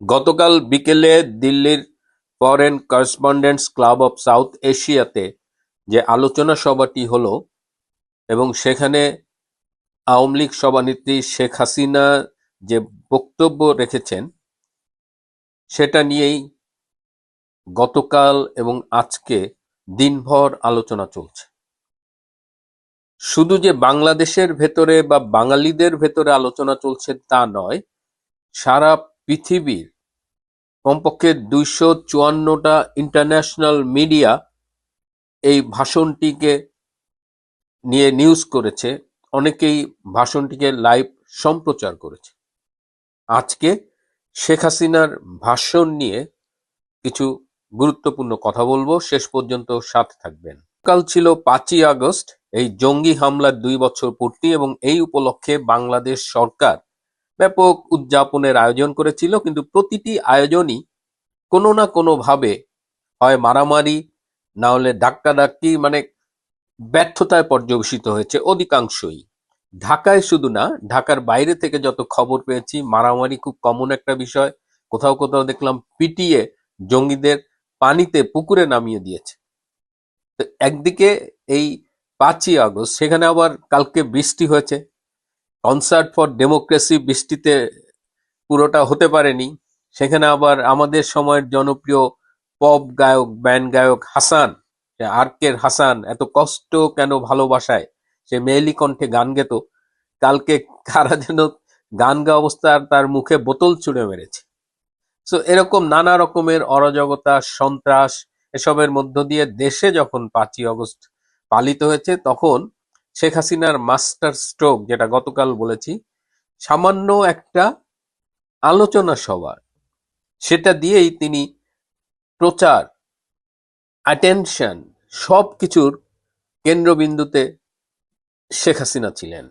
গতকাল বিকেলে দিল্লির foreign correspondents club of south এশিয়াতে যে আলোচনা সভাটি হলো এবং সেখানে আওয়ামী লীগ সভানেত্রী শেখ হাসিনা যে বক্তব্য রেখেছেন সেটা নিয়েই গতকাল এবং আজকে দিনভর আলোচনা চলছে। শুধু যে বাংলাদেশের ভেতরে বা বাঙালিদের ভেতরে আলোচনা চলছে তা নয়, সারা পৃথিবীর কমপক্ষে 254টা ইন্টারন্যাশনাল মিডিয়া এই ভাষণটিকে নিয়ে নিউজ করেছে, অনেকেই ভাষণটিকে লাইভ সম্প্রচার করেছে। আজকে শেখ হাসিনার ভাষণ নিয়ে কিছু গুরুত্বপূর্ণ কথা বলবো, শেষ পর্যন্ত সাথে থাকবেন। কাল ছিল 5ই আগস্ট, এই জঙ্গি হামলার 2 বছর পূর্তি, এবং এই উপলক্ষে বাংলাদেশ সরকার ব্যাপক উদযাপনের আয়োজন করেছিল, কিন্তু প্রতিটি আয়োজনই কোনো না কোনো ভাবে হয় মারামারি, না হলে ধাক্কাধাক্কি, মানে ব্যর্থতায় পর্যবসিত হয়েছে অধিকাংশই। ঢাকায় শুধু না, ঢাকার বাইরে থেকে যত খবর পেয়েছি মারামারি খুব কমন একটা বিষয়। কোথাও কোথাও দেখলাম পিটিয়ে জঙ্গিদের পানিতে পুকুরে নামিয়ে দিয়েছে। তো একদিকে এই 5ই আগস্ট, সেখানে আবার কালকে বৃষ্টি হয়েছে, কনসার্ট ফর ডেমোক্রেসি বৃষ্টিতে পুরোটা হতে পারেনি। সেখানে আবার আমাদের সময়ের জনপ্রিয় পপ গায়ক, ব্যান্ড গায়ক হাসান, আর্কের হাসান, এত কষ্ট কেন ভালোবাসায়, সে মেয়েলি কণ্ঠে গান গেত, কালকে কারা যেন গান গা অবস্থায় তার মুখে বোতল ছুঁড়ে মেরেছে। সো এরকম নানা রকমের অরাজকতা, সন্ত্রাস, এসবের মধ্য দিয়ে দেশে যখন 5ই আগস্ট পালিত হয়েছে, তখন শেখ হাসিনার মাস্টার স্ট্রোক, যেটা গতকাল বলেছি, সামান্য একটা আলোচনা সভা, সেটা দিয়েই তিনি প্রচার, অ্যাটেনশন, সবকিছুর কেন্দ্রবিন্দুতে শেখ হাসিনা ছিলেন।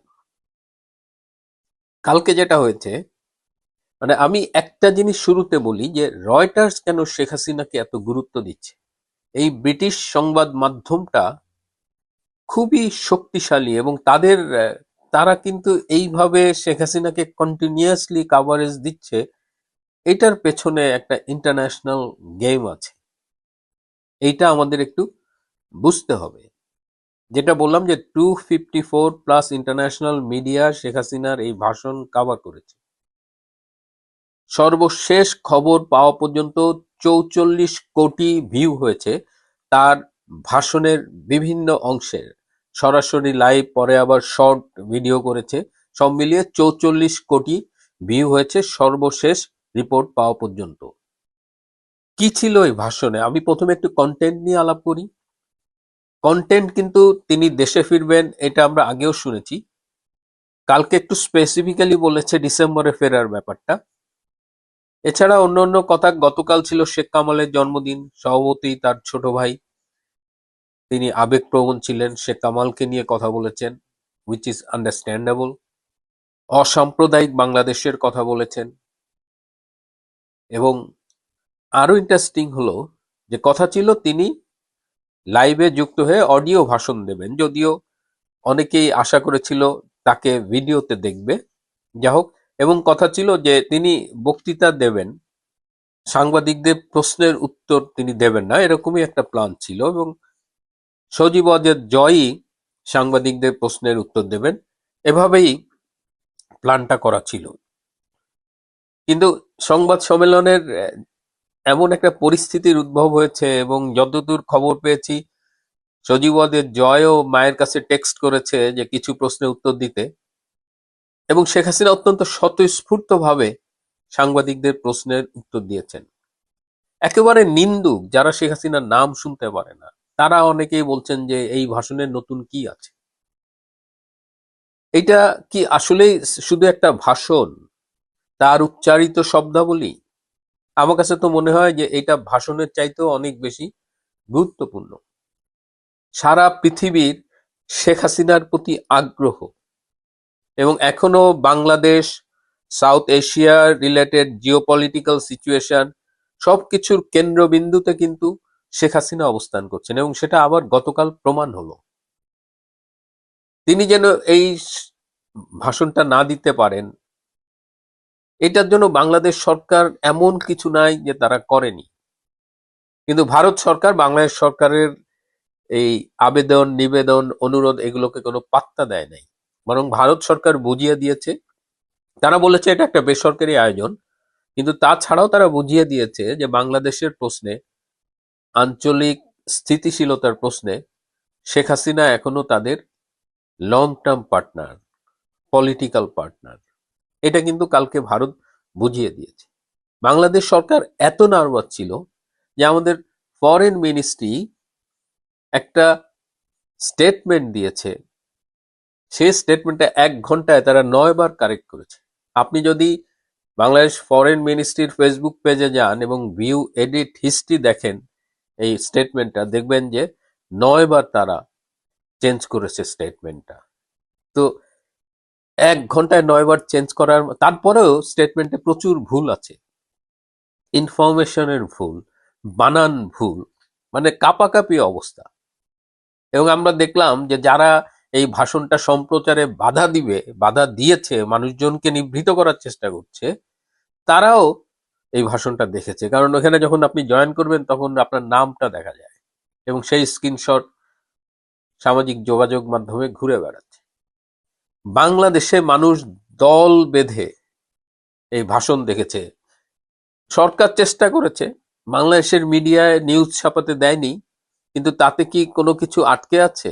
কালকে যেটা হয়েছে, মানে আমি একটা জিনিস শুরুতে বলি যে রয়টার্স কেন শেখ হাসিনাকে এত গুরুত্ব দিচ্ছে। এই ব্রিটিশ সংবাদ মাধ্যমটা খুবই শক্তিশালী, এবং তারা কিন্তু এইভাবে শেখ হাসিনাকে কন্টিনিউয়াসলি কাভারেজ দিচ্ছে। এটার পেছনে একটা ইন্টারন্যাশনাল গেম আছে, এইটা আমাদের একটু বুঝতে হবে। যেটা বললাম যে 254+ ইন্টারন্যাশনাল মিডিয়া শেখ হাসিনার এই ভাষণ কাভার করেছে। সর্বশেষ খবর পাওয়া পর্যন্ত 44 কোটি ভিউ হয়েছে তার ভাষণের বিভিন্ন অংশের, সরাসরি লাইভ, পরে আবার শর্ট ভিডিও করেছে, সব মিলিয়ে 44 কোটি ভিউ হয়েছে সর্বশেষ রিপোর্ট পাওয়া পর্যন্ত। কি ছিল এই ভাষণে? আমি প্রথমে একটু কন্টেন্ট নিয়ে আলাপ করি। কন্টেন্ট কিন্তু তিনি দেশে ফিরবেন, এটা আমরা আগেও শুনেছি। কালকে একটু স্পেসিফিক্যালি বলেছে ডিসেম্বরে ফেরার ব্যাপারটা। এছাড়া অন্য অন্য কথা, গতকাল ছিল শেখ কামালের জন্মদিন, স্বভাবতই তার ছোট ভাই, তিনি আবেগপ্রবণ ছিলেন, শেখ কামালকে নিয়ে কথা বলেছেন, হুইচ ইজ আন্ডারস্ট্যান্ডেবল। অসাম্প্রদায়িক বাংলাদেশের কথা বলেছেন, এবং আরো ইন্টারেস্টিং হলো যে কথা ছিল তিনি লাইভে যুক্ত হয়ে অডিও ভাষণ দেবেন, যদিও অনেকেই আশা করেছিল তাকে ভিডিওতে দেখবে, যা হোক। এবং কথা ছিল যে তিনি বক্তৃতা দেবেন, সাংবাদিকদের প্রশ্নের উত্তর তিনি দেবেন না, এরকমই একটা প্ল্যান ছিল, এবং সজীব ওয়াজেদ জয়ই সাংবাদিকদের প্রশ্নের উত্তর দেবেন, এভাবেই প্ল্যানটা করা ছিল। কিন্তু সংবাদ সম্মেলনের এমন একটা পরিস্থিতির উদ্ভব হয়েছে, এবং যতদূর খবর পেয়েছি সজীব ওয়াজেদ জয়ও মায়ের কাছে টেক্সট করেছে যে কিছু প্রশ্নের উত্তর দিতে, এবং শেখ হাসিনা অত্যন্ত স্বতঃস্ফূর্তভাবে সাংবাদিকদের প্রশ্নের উত্তর দিয়েছেন। একেবারে নিন্দুক যারা শেখ হাসিনার নাম শুনতে পারে না, তারা অনেকেই বলছেন যে এই ভাষণের নতুন কি আছে। এটা কি আসলেই শুধু একটা ভাষণ, তার উচ্চারিত শব্দাবলী? আমার কাছে তো মনে হয় যে এটা ভাষণের চাইতেও অনেক বেশি গুরুত্বপূর্ণ। সারা পৃথিবীর শেখ হাসিনার প্রতি আগ্রহ, এবং এখনো Bangladesh, south Asia related geopolitical situation, সবকিছুর কেন্দ্রবিন্দুতে কিন্তু শেখ হাসিনা অবস্থান করছেন, এবং সেটা আবার গতকাল প্রমাণ হলো। তিনি যেন এই ভাষণটা না দিতে পারেন, এটার জন্য বাংলাদেশ সরকার এমন কিছু নাই যে তারা করেনি, কিন্তু ভারত সরকার বাংলাদেশ সরকারের এই আবেদন নিবেদন অনুরোধ এগুলোকে কোনো পাত্তা দেয় নাই, বরং ভারত সরকার বুঝিয়ে দিয়েছে। তারা বলেছে এটা একটা বেসরকারি আয়োজন, কিন্তু তাছাড়াও তারা বুঝিয়ে দিয়েছে যে বাংলাদেশের প্রশ্নে, আঞ্চলিক স্থিতিশীলতার প্রশ্নে শেখ হাসিনা এখনো তাদের long term partner, political partner. এটা কিন্তু কালকে ভারত বুঝিয়ে দিয়েছে। বাংলাদেশ সরকার এত নার্ভাস ছিল যে আমাদের ফরেন মিনিস্ট্রি একটা স্টেটমেন্ট দিয়েছে, সেই স্টেটমেন্টে 1 ঘন্টায় তারা 9 বার কারেক্ট করেছে। আপনি যদি বাংলাদেশ ফরেন মিনিস্ট্রির ফেসবুক পেজে যান এবং ভিউ এডিট হিস্ট্রি দেখেন এই স্টেটমেন্টটা, দেখবেন যে 9 বার তারা চেঞ্জ করেছে স্টেটমেন্টটা। তো 1 ঘন্টায় 9 বার চেঞ্জ করার তারপরেও স্টেটমেন্টে প্রচুর ভুল আছে, ইনফরমেশনের ভুল, বানান ভুল, মানে কাপাকাপি অবস্থা। এবং আমরা দেখলাম যে যারা এই ভাষণটা সম্প্রচারে বাধা দিয়েছে, মানুষজনকে নিবৃত করার চেষ্টা করছে, তারাও এই ভাষণটা দেখেছে। কারণ ওখানে যখন আপনি জয়েন করবেন তখন আপনার নামটা দেখা যায় এবং সেই স্ক্রিনশট সামাজিক যোগাযোগ মাধ্যমে ঘুরে বেড়াচ্ছে। বাংলাদেশে মানুষ দল বেঁধে এই ভাষণ দেখেছে। সরকার চেষ্টা করেছে, বাংলাদেশের মিডিয়ায় নিউজ ছাপাতে দেয়নি, কিন্তু তাতে কি কোনো কিছু আটকে আছে?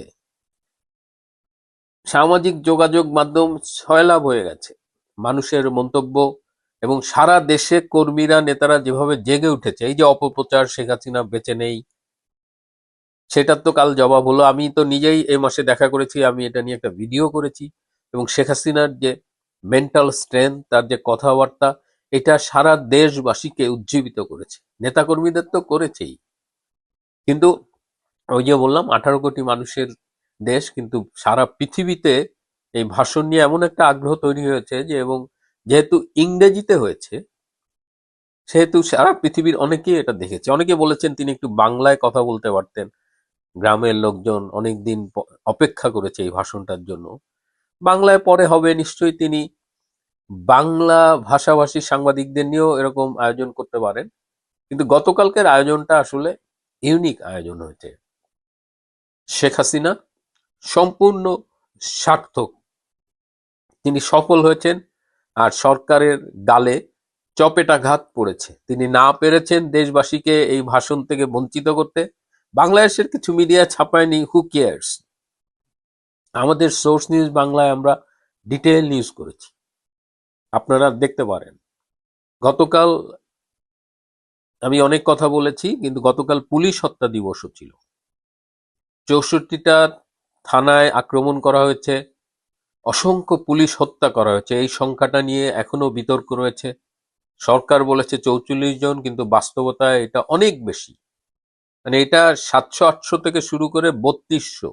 সামাজিক যোগাযোগ মাধ্যম সয়লাব হয়ে গেছে মানুষের মন্তব্য, এবং সারা দেশে কর্মীরা নেতারা যেভাবে জেগে উঠেছে। এই যে অপপ্রচার, শেখ হাসিনা বেঁচে নেই, সেটার তো কাল জবাব হলো। আমি তো নিজেই এই মাসে দেখা করেছি, আমি এটা নিয়ে একটা ভিডিও করেছি। এবং শেখ হাসিনার যে মেন্টাল স্ট্রেংথ, তার যে কথাবার্তা, এটা সারা দেশবাসীকে উজ্জীবিত করেছে, নেতাকর্মীদের তো করেছেই। কিন্তু ওই যে বললাম 18 কোটি মানুষের দেশ, কিন্তু সারা পৃথিবীতে এই ভাষণ নিয়ে এমন একটা আগ্রহ তৈরি হয়েছে যে, এবং যেহেতু ইংরেজিতে হয়েছে সেহেতু সারা পৃথিবীর অনেকেই এটা দেখেছে। অনেকে বলেছেন তিনি একটু বাংলায় কথা বলতে পারতেন, গ্রামের লোকজন অনেকদিন অপেক্ষা করেছে এই ভাষণটার জন্য। বাংলায় পরে হবে নিশ্চয়ই, তিনি বাংলা ভাষাভাষী সাংবাদিকদের নিয়েও এরকম আয়োজন করতে পারেন। কিন্তু গতকালকের আয়োজনটা আসলে ইউনিক আয়োজন হয়েছে। শেখ হাসিনা সম্পূর্ণ সার্থক, তিনি সফল হয়েছেন, আর সরকারের গালে চপেটাঘাত পড়েছে। তিনি না পেরেছেন দেশবাসীকে এই ভাষণ থেকে বঞ্চিত করতে। বাংলাদেশের কিছু মিডিয়া ছাপায়নি, হু কেয়ার্স। আমাদের সোর্স নিউজ বাংলায় আমরা ডিটেইল নিউজ করেছি, আপনারা দেখতে পারেন। গতকাল আমি অনেক কথা বলেছি, কিন্তু গতকাল পুলিশ হত্যা দিবসও ছিল। 64টা থানায় আক্রমণ করা হয়েছে, অসংখ্য পুলিশ হত্যা করা হয়েছে। এই সংখ্যাটা নিয়ে এখনো বিতর্ক রয়েছে। সরকার বলেছে 44 জন, কিন্তু বাস্তবতায় এটা অনেক বেশি। মানে এটা 700-800 থেকে শুরু করে 3200,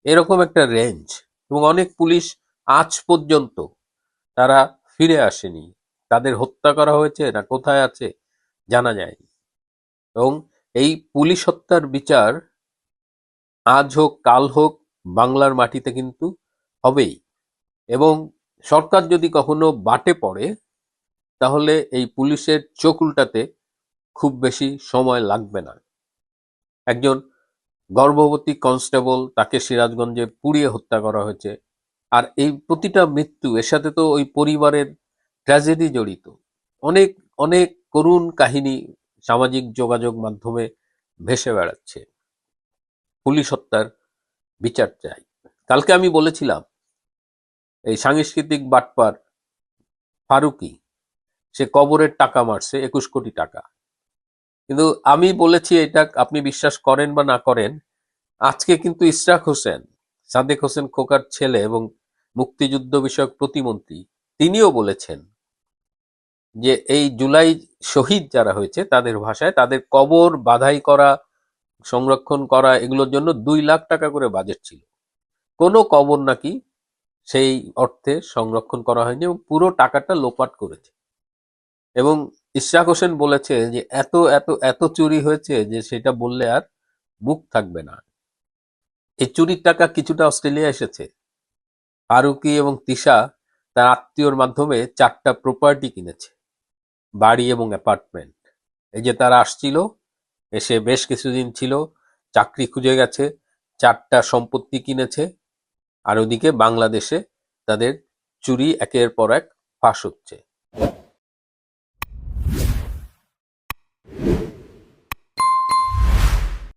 এরকম একটা রেঞ্জ। এবং অনেক পুলিশ আজ পর্যন্ত তারা ফিরে আসেনি, তাদের হত্যা করা হয়েছে না কোথায় আছে জানা যায়নি। এবং এই পুলিশ হত্যার বিচার আজ হোক কাল হোক বাংলার মাটিতে কিন্তু হবেই। এবং সরকার যদি কখনো বাটে পড়ে, তাহলে এই পুলিশের চোখ উল্টাতে খুব বেশি সময় লাগবে না। একজন গর্ভবতী কনস্টেবল, তাকে সিরাজগঞ্জে পুড়িয়ে হত্যা করা হয়েছে। আর এই প্রতিটা মৃত্যু, এর সাথে তো ওই পরিবারের ট্র্যাজেডি জড়িত। অনেক অনেক করুণ কাহিনী সামাজিক যোগাযোগ মাধ্যমে ভেসে বেড়াচ্ছে। পুলিশ হত্যার বিচার চাই। কালকে আমি বলেছিলাম এই সাংস্কৃতিক বাটপার ফারুকি, সে কবরের টাকা মারছে 21 কোটি টাকা। কিন্তু আমি বলেছি, এটা আপনি বিশ্বাস করেন বা না করেন, আজকে কিন্তু ইশরাক হোসেন, সাদেক হোসেন খোকার ছেলে এবং মুক্তিযুদ্ধ বিষয়ক প্রতিমন্ত্রী, তিনিও বলেছেন যে এই জুলাই শহীদ যারা হয়েছে তাদের ভাষায়, তাদের কবর বাধাই করা, সংরক্ষণ করা, এগুলোর জন্য 2 লাখ টাকা করে বাজেট ছিল। কোনো কবর নাকি সেই অর্থে সংরক্ষণ করা হয়নি এবং পুরো টাকাটা লোপাট করেছে। এবং ইশরাক হোসেন বলেছে যে এত এত এত চুরি হয়েছে যে সেটা বললে আর মুখ থাকবে না। এই চুরির টাকা কিছুটা অস্ট্রেলিয়া এসেছে। ফারুকি এবং তিশা তার আত্মীয়র মাধ্যমে 4টা প্রপার্টি কিনেছে, বাড়ি এবং অ্যাপার্টমেন্ট। এই যে তারা আসছিল, এসে বেশ কিছুদিন ছিল, চাকরি খুঁজে গেছে, 4টা সম্পত্তি কিনেছে, আর ওদিকে বাংলাদেশে তাদের চুরি একের পর এক ফাঁস হচ্ছে।